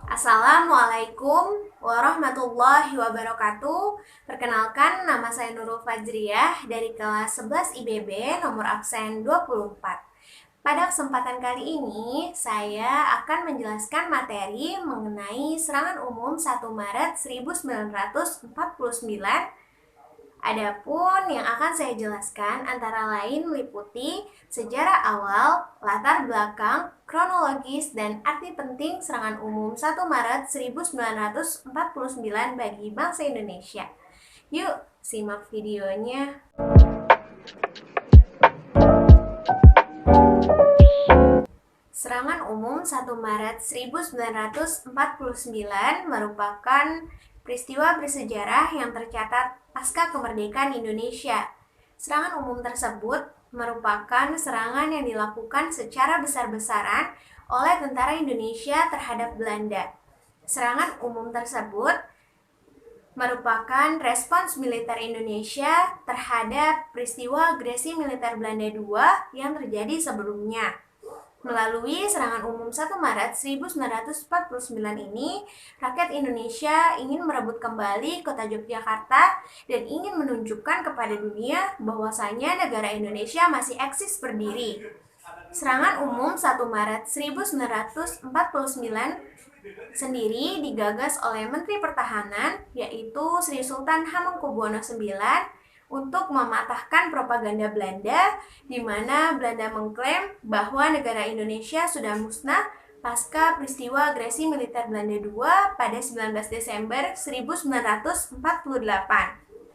Assalamualaikum warahmatullahi wabarakatuh. Perkenalkan, nama saya Nurul Fajriyah dari kelas 11 IBB nomor absen 24. Pada kesempatan kali ini, saya akan menjelaskan materi mengenai serangan umum 1 Maret 1949. Adapun yang akan saya jelaskan antara lain meliputi sejarah awal, latar belakang, kronologis, dan arti penting serangan umum 1 Maret 1949 bagi bangsa Indonesia. Yuk, simak videonya. Serangan umum 1 Maret 1949 merupakan peristiwa bersejarah yang tercatat pasca kemerdekaan Indonesia. Serangan umum tersebut merupakan serangan yang dilakukan secara besar-besaran oleh tentara Indonesia terhadap Belanda. Serangan umum tersebut merupakan respons militer Indonesia terhadap peristiwa agresi militer Belanda II yang terjadi sebelumnya. Melalui serangan umum 1 Maret 1949 ini, rakyat Indonesia ingin merebut kembali kota Yogyakarta dan ingin menunjukkan kepada dunia bahwasanya negara Indonesia masih eksis berdiri. Serangan umum 1 Maret 1949 sendiri digagas oleh Menteri Pertahanan, yaitu Sri Sultan Hamengkubuwono IX, untuk mematahkan propaganda Belanda, di mana Belanda mengklaim bahwa negara Indonesia sudah musnah pasca peristiwa agresi militer Belanda II pada 19 Desember 1948.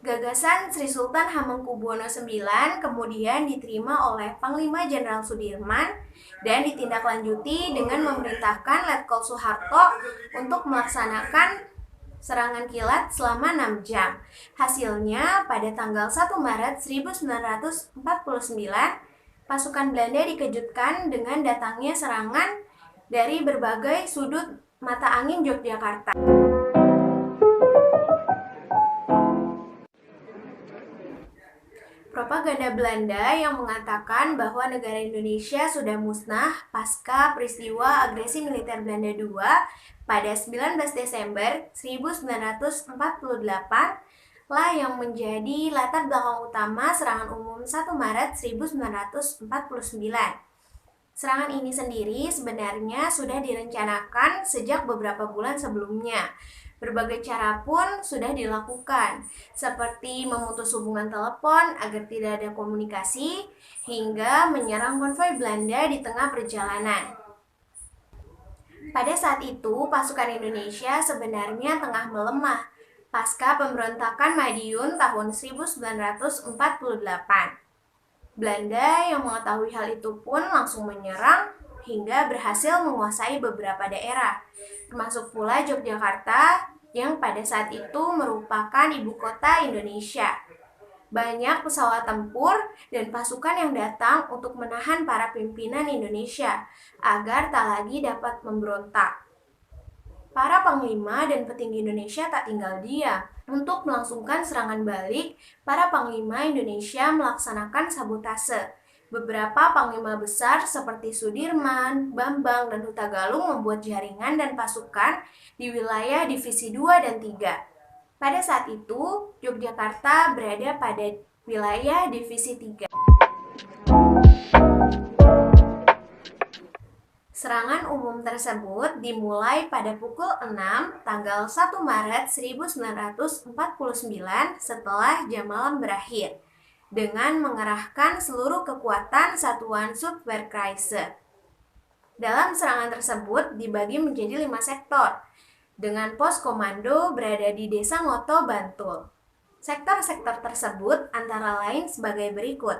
Gagasan Sri Sultan Hamengkubuwono IX kemudian diterima oleh Panglima Jenderal Sudirman dan ditindaklanjuti dengan memerintahkan Letkol Soeharto untuk melaksanakan serangan kilat selama 6 jam. Hasilnya, pada tanggal 1 Maret 1949, pasukan Belanda dikejutkan dengan datangnya serangan dari berbagai sudut mata angin Yogyakarta. Propaganda Belanda yang mengatakan bahwa negara Indonesia sudah musnah pasca peristiwa agresi militer Belanda II pada 19 Desember 1948 lah yang menjadi latar belakang utama serangan umum 1 Maret 1949. Serangan ini sendiri sebenarnya sudah direncanakan sejak beberapa bulan sebelumnya. Berbagai cara pun sudah dilakukan, seperti memutus hubungan telepon agar tidak ada komunikasi, hingga menyerang konvoi Belanda di tengah perjalanan. Pada saat itu, pasukan Indonesia sebenarnya tengah melemah pasca pemberontakan Madiun tahun 1948. Belanda yang mengetahui hal itu pun langsung menyerang hingga berhasil menguasai beberapa daerah, termasuk pula Yogyakarta yang pada saat itu merupakan ibu kota Indonesia. Banyak pesawat tempur dan pasukan yang datang untuk menahan para pimpinan Indonesia agar tak lagi dapat memberontak. Para panglima dan petinggi Indonesia tak tinggal diam. Untuk melangsungkan serangan balik, para panglima Indonesia melaksanakan sabotase. Beberapa panglima besar seperti Sudirman, Bambang, dan Hutagalung membuat jaringan dan pasukan di wilayah Divisi 2 dan 3. Pada saat itu, Yogyakarta berada pada wilayah Divisi 3. Serangan umum tersebut dimulai pada pukul 6 tanggal 1 Maret 1949 setelah jam malam berakhir, dengan mengerahkan seluruh kekuatan satuan Subwehrkreise. Dalam serangan tersebut dibagi menjadi 5 sektor, dengan pos komando berada di Desa Ngoto, Bantul. Sektor-sektor tersebut antara lain sebagai berikut.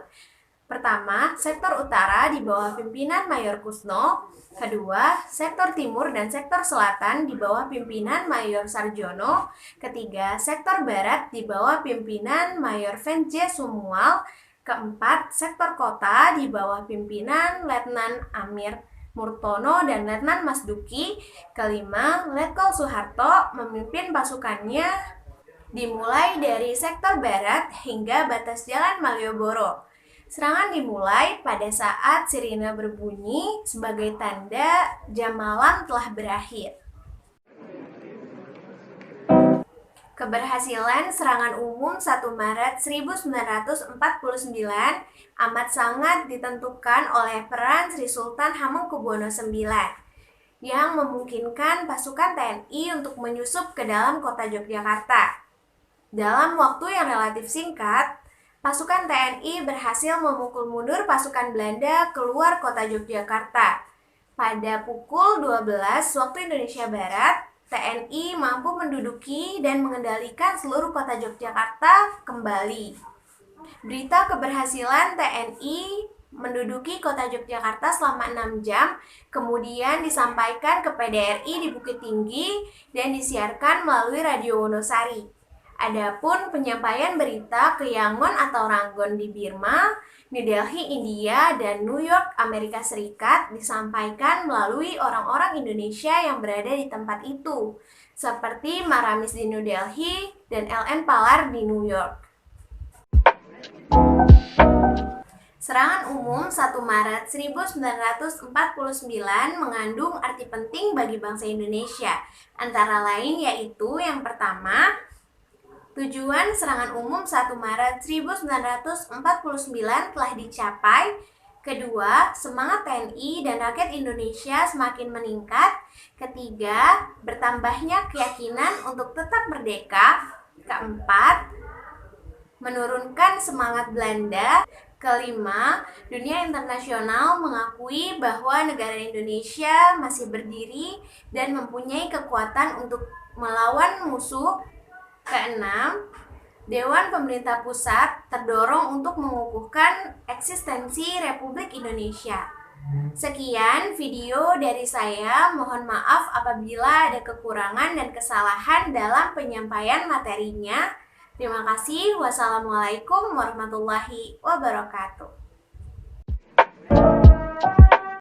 Pertama, sektor utara di bawah pimpinan Mayor Kusno. Kedua, sektor timur dan sektor selatan di bawah pimpinan Mayor Sarjono. Ketiga, sektor barat di bawah pimpinan Mayor Venje Sumual. Keempat, sektor kota di bawah pimpinan Letnan Amir Murtono dan Letnan Masduki. Kelima, Letkol Soeharto memimpin pasukannya dimulai dari sektor barat hingga batas Jalan Malioboro. Serangan dimulai pada saat sirine berbunyi sebagai tanda jam malam telah berakhir. Keberhasilan serangan umum 1 Maret 1949 amat sangat ditentukan oleh peran Sri Sultan Hamengkubuwono IX yang memungkinkan pasukan TNI untuk menyusup ke dalam kota Yogyakarta. Dalam waktu yang relatif singkat, pasukan TNI berhasil memukul mundur pasukan Belanda keluar kota Yogyakarta. Pada pukul 12 waktu Indonesia Barat, TNI mampu menduduki dan mengendalikan seluruh kota Yogyakarta kembali. Berita keberhasilan TNI menduduki kota Yogyakarta selama 6 jam, kemudian disampaikan ke PDRI di Bukit Tinggi dan disiarkan melalui Radio Wonosari. Adapun penyampaian berita ke Yangon atau Rangon di Burma, New Delhi, India, dan New York, Amerika Serikat disampaikan melalui orang-orang Indonesia yang berada di tempat itu, seperti Maramis di New Delhi dan LN Palar di New York. Serangan umum 1 Maret 1949 mengandung arti penting bagi bangsa Indonesia, antara lain yaitu yang pertama, tujuan serangan umum 1 Maret 1949 telah dicapai. Kedua, semangat TNI dan rakyat Indonesia semakin meningkat. Ketiga, bertambahnya keyakinan untuk tetap merdeka. Keempat, menurunkan semangat Belanda. Kelima, dunia internasional mengakui bahwa negara Indonesia masih berdiri dan mempunyai kekuatan untuk melawan musuh. Keenam, Dewan Pemerintah Pusat terdorong untuk mengukuhkan eksistensi Republik Indonesia. Sekian video dari saya, mohon maaf apabila ada kekurangan dan kesalahan dalam penyampaian materinya. Terima kasih. Wassalamualaikum warahmatullahi wabarakatuh.